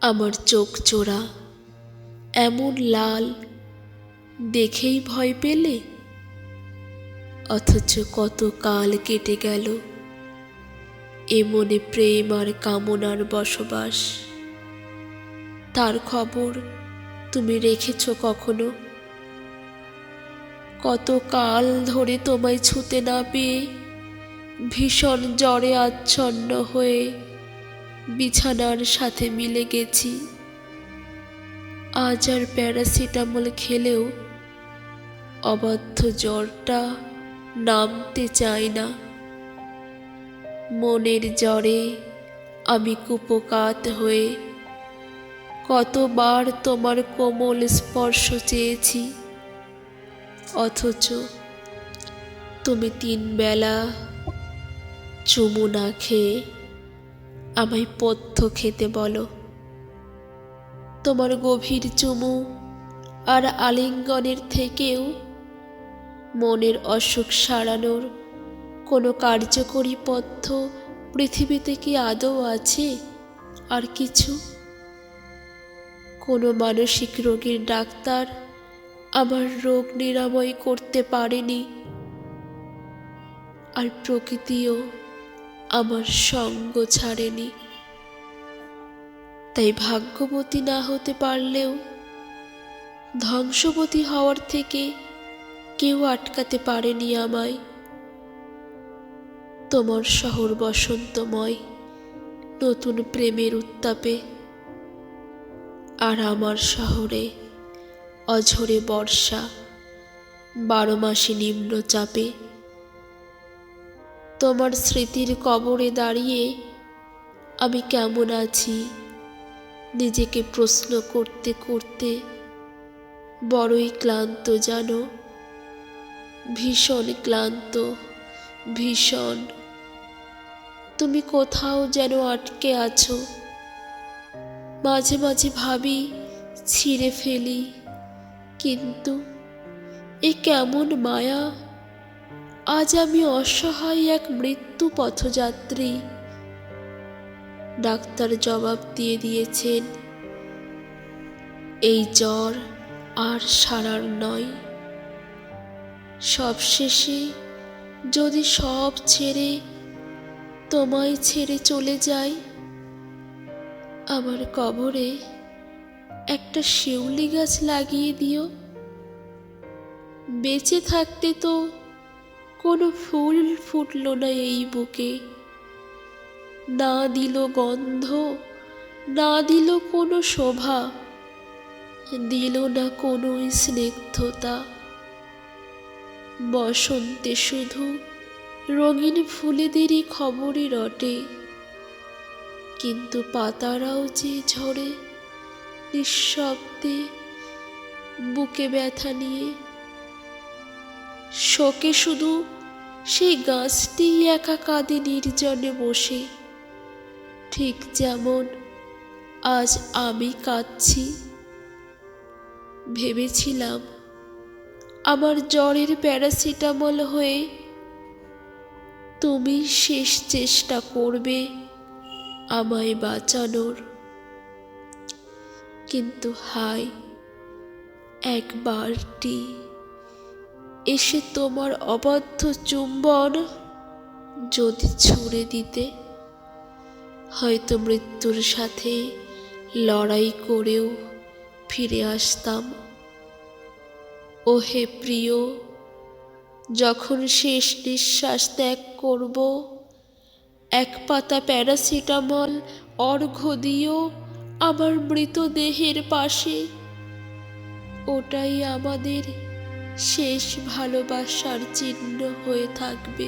আমার চোখ জোড়া এমন লাল দেখেই ভয় পেলে? অথচ কত কাল কেটে গেল এ মনে প্রেম আর কামনার বসবাস। তার খবর তুমি রেখেছ কখনো? কত কাল ধরে তোমায় ছুতে না পেয়ে ভীষণ জ্বরে আচ্ছন্ন হয়ে বিছানার সাথে মিলে গেছি। আজ আর প্যারাসিটামল খেলেও অবাধ্য জ্বরটা নামতে চায় না। মনের জ্বরে আমি কুপোকাত হয়ে কতবার তোমার কোমল স্পর্শ চেয়েছি, অথচ তুমি 3 বেলা চুমু না খেয়ে আমায় পথ্য খেতে বলো। তোমার গভীর চুমু আর আলিঙ্গনের থেকেও মনের অসুখ সারানোর কোনো কার্যকরী পথ্য পৃথিবীতে কি আদৌ আছে? আর কিছু? কোনো মানসিক রোগীর ডাক্তার আমার রোগ নিরাময় করতে পারেনি, আর প্রকৃতিও আমার সঙ্গ ছাড়েনি। তাই ভাগ্যবতী না হতে পারলেও ধ্বংসবতী হওয়ার থেকে কেউ আটকাতে পারেনি আমায়। তোমার শহর বসন্তময় নতুন প্রেমের উত্তাপে, আর আমার শহরে অঝরে বর্ষা 12 মাসে নিম্নচাপে। তোমার স্মৃতির কবরে দাঁড়িয়ে আমি কেমন আছি নিজেকে প্রশ্ন করতে করতে বড়ই ক্লান্ত জানো, ভীষণ ক্লান্ত, ভীষণ। তুমি কোথাও যেন আটকে আছো। মাঝে মাঝে ভাবি ছিঁড়ে ফেলি, কিন্তু এ কেমন মায়া। আজ আমি অসহায় এক মৃত্যু পথযাত্রী। ডাক্তার জবাব দিয়ে দিয়েছেন, এই জ্বর আর সারার নয়। সবশেষে যদি সব ছেড়ে তোমায় ছেড়ে চলে যাই, আমার কবরে একটা শিউলি গাছ লাগিয়ে দিও। বেঁচে থাকতে তো কোনো ফুল ফুটল না এই বুকে, না দিল গন্ধ, না দিল কোনো শোভা, দিল না কোনো স্নিগ্ধতা। বসন্তে শুধু রঙিন ফুলেদেরই খবরই রটে, কিন্তু পাতারাও যে ঝরে নিঃশব্দে বুকে ব্যথা নিয়ে। শোকে শুধু সেই গাছটি একা কাঁদে নির্জনে বসে, ঠিক যেমন আজ আমি কাঁদছি। ভেবেছিলাম আমার জ্বরের প্যারাসিটামল হয়ে তুমি শেষ চেষ্টা করবে আমায় বাঁচানোর, কিন্তু হায়, একবারটি এসে তোমার অবাধ্য চুম্বন যদি ছুঁড়ে দিতে, হয়তো মৃত্যুর সাথে লড়াই করেও ফিরে আসতাম। ওহে প্রিয়, যখন শেষ নিঃশ্বাস ত্যাগ করব, এক পাতা প্যারাসিটামল অর্ঘ্য দিও আমার মৃতদেহের পাশে। ওটাই আমাদের শেষ ভালোবাসার চিহ্ন হয়ে থাকবে।